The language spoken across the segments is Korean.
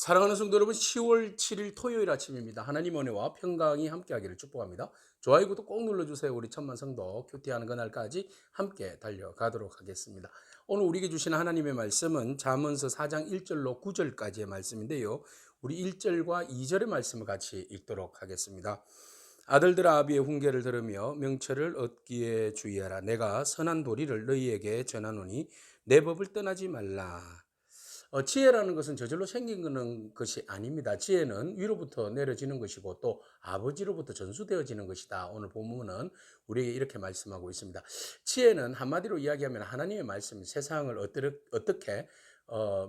사랑하는 성도 여러분, 10월 7일 토요일 아침입니다. 하나님 은혜와 평강이 함께하기를 축복합니다. 좋아요, 구독 꼭 눌러주세요. 우리 천만 성도 큐티하는 그날까지 함께 달려가도록 하겠습니다. 오늘 우리에게 주신 하나님의 말씀은 잠언서 4장 1절로 9절까지의 말씀인데요. 우리 1절과 2절의 말씀을 같이 읽도록 하겠습니다. 아들들아, 아비의 훈계를 들으며 명철을 얻기에 주의하라. 내가 선한 도리를 너희에게 전하노니 내 법을 떠나지 말라. 지혜라는 것은 저절로 생기는 것이 아닙니다. 지혜는 위로부터 내려지는 것이고 또 아버지로부터 전수되어지는 것이다. 오늘 본문은 우리에게 이렇게 말씀하고 있습니다. 지혜는 한마디로 이야기하면 하나님의 말씀, 세상을 어떻게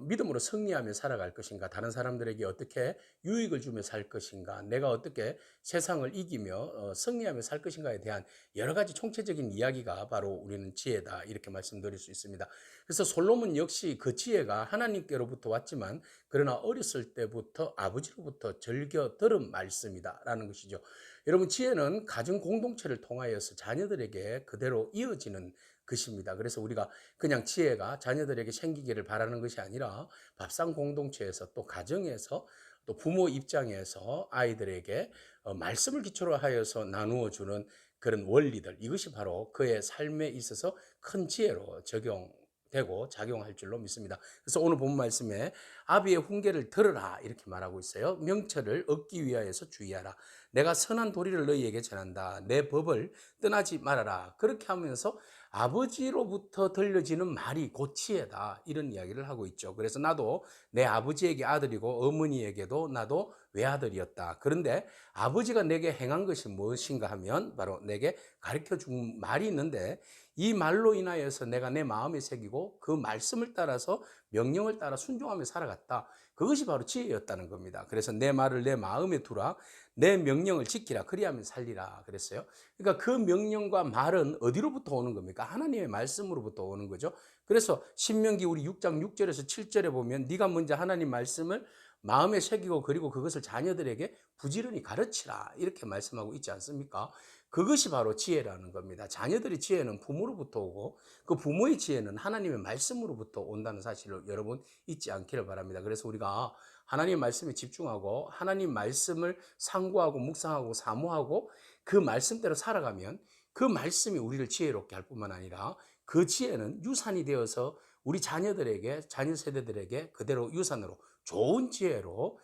믿음으로 승리하며 살아갈 것인가, 다른 사람들에게 어떻게 유익을 주며 살 것인가, 내가 어떻게 세상을 이기며 승리하며 살 것인가에 대한 여러 가지 총체적인 이야기가 바로 우리는 지혜다, 이렇게 말씀드릴 수 있습니다. 그래서 솔로몬 역시 그 지혜가 하나님께로부터 왔지만 그러나 어렸을 때부터 아버지로부터 즐겨 들은 말씀이다라는 것이죠. 여러분, 지혜는 가정 공동체를 통하여서 자녀들에게 그대로 이어지는 것입니다. 그래서 우리가 그냥 지혜가 자녀들에게 생기기를 바라는 것이 아니라 밥상 공동체에서 또 가정에서 또 부모 입장에서 아이들에게 말씀을 기초로 하여서 나누어 주는 그런 원리들, 이것이 바로 그의 삶에 있어서 큰 지혜로 적용되고 작용할 줄로 믿습니다. 그래서 오늘 본 말씀에 아비의 훈계를 들으라 이렇게 말하고 있어요. 명철을 얻기 위하여서 주의하라. 내가 선한 도리를 너희에게 전한다. 내 법을 떠나지 말아라. 그렇게 하면서 아버지로부터 들려지는 말이 곧 지혜다, 이런 이야기를 하고 있죠. 그래서 나도 내 아버지에게 아들이고 어머니에게도 나도 외아들이었다. 그런데 아버지가 내게 행한 것이 무엇인가 하면 바로 내게 가르쳐 준 말이 있는데, 이 말로 인하여서 내가 내 마음에 새기고 그 말씀을 따라서 명령을 따라 순종하며 살아갔다. 그것이 바로 지혜였다는 겁니다. 그래서 내 말을 내 마음에 두라. 내 명령을 지키라. 그리하면 살리라 그랬어요. 그러니까 그 명령과 말은 어디로부터 오는 겁니까? 하나님의 말씀으로부터 오는 거죠. 그래서 신명기 우리 6장 6절에서 7절에 보면 네가 먼저 하나님 말씀을 마음에 새기고 그리고 그것을 자녀들에게 부지런히 가르치라, 이렇게 말씀하고 있지 않습니까? 그것이 바로 지혜라는 겁니다. 자녀들의 지혜는 부모로부터 오고 그 부모의 지혜는 하나님의 말씀으로부터 온다는 사실을 여러분 잊지 않기를 바랍니다. 그래서 우리가 하나님의 말씀에 집중하고 하나님 말씀을 상고하고 묵상하고 사모하고 그 말씀대로 살아가면 그 말씀이 우리를 지혜롭게 할 뿐만 아니라 그 지혜는 유산이 되어서 우리 자녀들에게, 자녀 세대들에게 그대로 유산으로 좋은 지혜로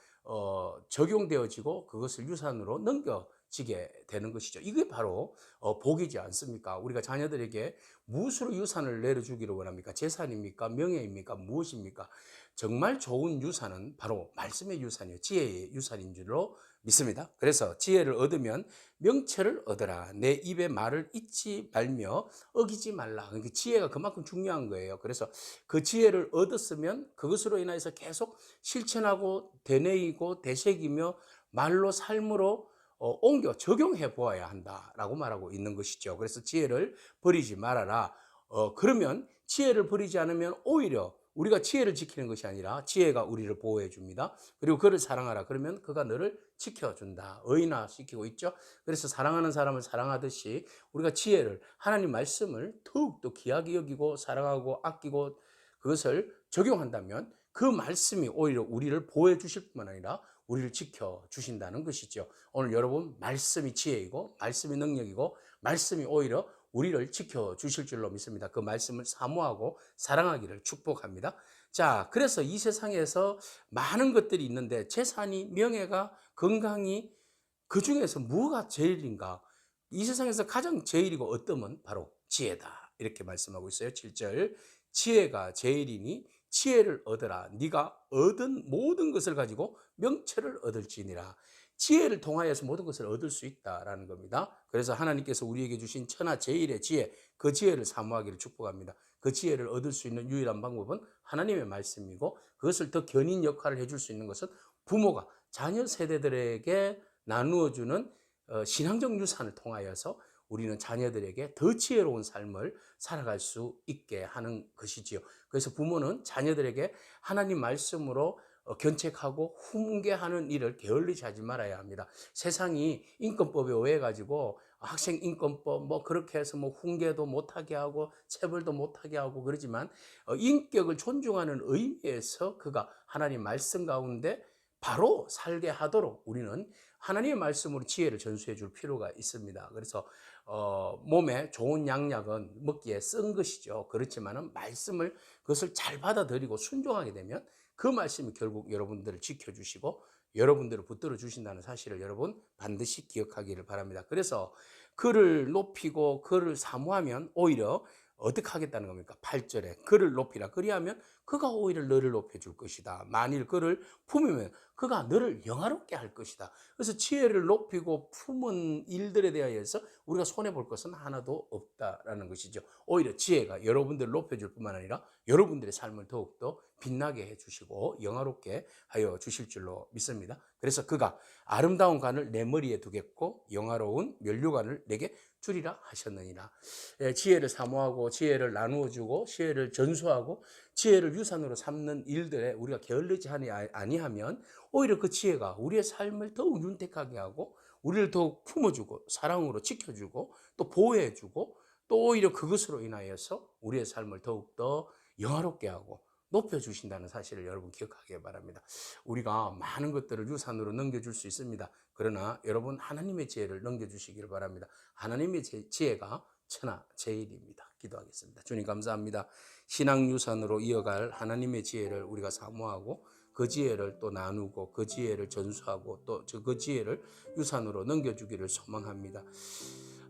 적용되어지고 그것을 유산으로 넘겨지게 되는 것이죠. 이게 바로 복이지 않습니까? 우리가 자녀들에게 무엇으로 유산을 내려주기를 원합니까? 재산입니까? 명예입니까? 무엇입니까? 정말 좋은 유산은 바로 말씀의 유산이요, 지혜의 유산인 줄로 믿습니다. 그래서 지혜를 얻으면 명철을 얻어라. 내 입의 말을 잊지 말며 어기지 말라. 그러니까 지혜가 그만큼 중요한 거예요. 그래서 그 지혜를 얻었으면 그것으로 인해서 계속 실천하고 되뇌이고 되새기며 말로 삶으로 옮겨 적용해 보아야 한다라고 말하고 있는 것이죠. 그래서 지혜를 버리지 말아라. 그러면 지혜를 버리지 않으면 오히려 우리가 지혜를 지키는 것이 아니라 지혜가 우리를 보호해 줍니다. 그리고 그를 사랑하라. 그러면 그가 너를 지켜준다. 의인화시키고 있죠. 그래서 사랑하는 사람을 사랑하듯이 우리가 지혜를, 하나님 말씀을 더욱더 귀하게 여기고 사랑하고 아끼고 그것을 적용한다면 그 말씀이 오히려 우리를 보호해 주실 뿐만 아니라 우리를 지켜주신다는 것이죠. 오늘 여러분, 말씀이 지혜이고 말씀이 능력이고 말씀이 오히려 우리를 지켜주실 줄로 믿습니다. 그 말씀을 사모하고 사랑하기를 축복합니다. 자, 그래서 이 세상에서 많은 것들이 있는데 재산이, 명예가, 건강이, 그 중에서 뭐가 제일인가? 이 세상에서 가장 제일이고 어떠면 바로 지혜다, 이렇게 말씀하고 있어요. 7절, 지혜가 제일이니 지혜를 얻어라. 네가 얻은 모든 것을 가지고 명철을 얻을지니라. 지혜를 통하여서 모든 것을 얻을 수 있다라는 겁니다. 그래서 하나님께서 우리에게 주신 천하 제일의 지혜, 그 지혜를 사모하기를 축복합니다. 그 지혜를 얻을 수 있는 유일한 방법은 하나님의 말씀이고, 그것을 더 견인 역할을 해줄 수 있는 것은 부모가 자녀 세대들에게 나누어주는 신앙적 유산을 통하여서 우리는 자녀들에게 더 지혜로운 삶을 살아갈 수 있게 하는 것이지요. 그래서 부모는 자녀들에게 하나님 말씀으로 견책하고 훈계하는 일을 게을리지 하지 말아야 합니다. 세상이 인권법에 의해가지고 학생 인권법 뭐 그렇게 해서 뭐 훈계도 못하게 하고 체벌도 못하게 하고 그러지만 인격을 존중하는 의미에서 그가 하나님 말씀 가운데 바로 살게 하도록 우리는 하나님의 말씀으로 지혜를 전수해 줄 필요가 있습니다. 그래서 몸에 좋은 양약은 먹기에 쓴 것이죠. 그렇지만은 말씀을 그것을 잘 받아들이고 순종하게 되면 그 말씀이 결국 여러분들을 지켜주시고 여러분들을 붙들어 주신다는 사실을 여러분 반드시 기억하기를 바랍니다. 그래서 그를 높이고 그를 사모하면 오히려 어떻게 하겠다는 겁니까? 8절에 그를 높이라. 그리하면 그가 오히려 너를 높여줄 것이다. 만일 그를 품으면 그가 너를 영화롭게 할 것이다. 그래서 지혜를 높이고 품은 일들에 대하여서 우리가 손해볼 것은 하나도 없다라는 것이죠. 오히려 지혜가 여러분들을 높여줄 뿐만 아니라 여러분들의 삶을 더욱더 빛나게 해주시고 영화롭게 하여 주실 줄로 믿습니다. 그래서 그가 아름다운 관을 내 머리에 두겠고 영화로운 면류관을 내게 주리라 하셨느니라. 지혜를 사모하고 지혜를 나누어 주고 지혜를 전수하고 지혜를 유산으로 삼는 일들에 우리가 게을르지 아니하면 오히려 그 지혜가 우리의 삶을 더욱 윤택하게 하고 우리를 더욱 품어주고 사랑으로 지켜주고 또 보호해주고 또 오히려 그것으로 인하여서 우리의 삶을 더욱더 영화롭게 하고 높여주신다는 사실을 여러분 기억하기 바랍니다. 우리가 많은 것들을 유산으로 넘겨줄 수 있습니다. 그러나 여러분 하나님의 지혜를 넘겨주시기를 바랍니다. 하나님의 지혜가 천하 제일입니다. 기도하겠습니다. 주님 감사합니다. 신앙 유산으로 이어갈 하나님의 지혜를 우리가 사모하고 그 지혜를 또 나누고 그 지혜를 전수하고 또 그 지혜를 유산으로 넘겨주기를 소망합니다.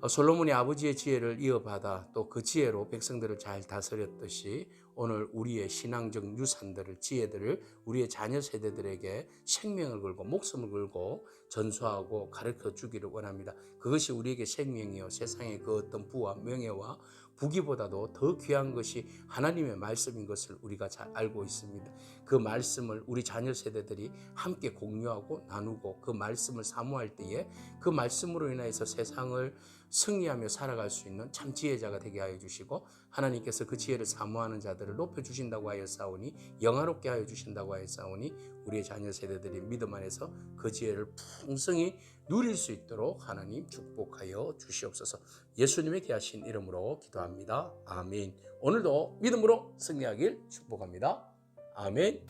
솔로몬이 아버지의 지혜를 이어받아 또 그 지혜로 백성들을 잘 다스렸듯이 오늘 우리의 신앙적 유산들을 지혜들을 우리의 자녀 세대들에게 생명을 걸고 목숨을 걸고 전수하고 가르쳐 주기를 원합니다. 그것이 우리에게 생명이요 세상의 그 어떤 부와 명예와 부귀보다도 더 귀한 것이 하나님의 말씀인 것을 우리가 잘 알고 있습니다. 그 말씀을 우리 자녀 세대들이 함께 공유하고 나누고 그 말씀을 사모할 때에 그 말씀으로 인해서 세상을 승리하며 살아갈 수 있는 참 지혜자가 되게 하여 주시고 하나님께서 그 지혜를 사모하는 자들을 높여주신다고 하여 싸우니 영화롭게 하여 주신다고 하여 싸우니 우리의 자녀 세대들이 믿음 안에서 그 지혜를 풍성히 누릴 수 있도록 하나님 축복하여 주시옵소서. 예수님의 귀하신 이름으로 기도합니다. 아멘. 오늘도 믿음으로 승리하길 축복합니다. 아멘.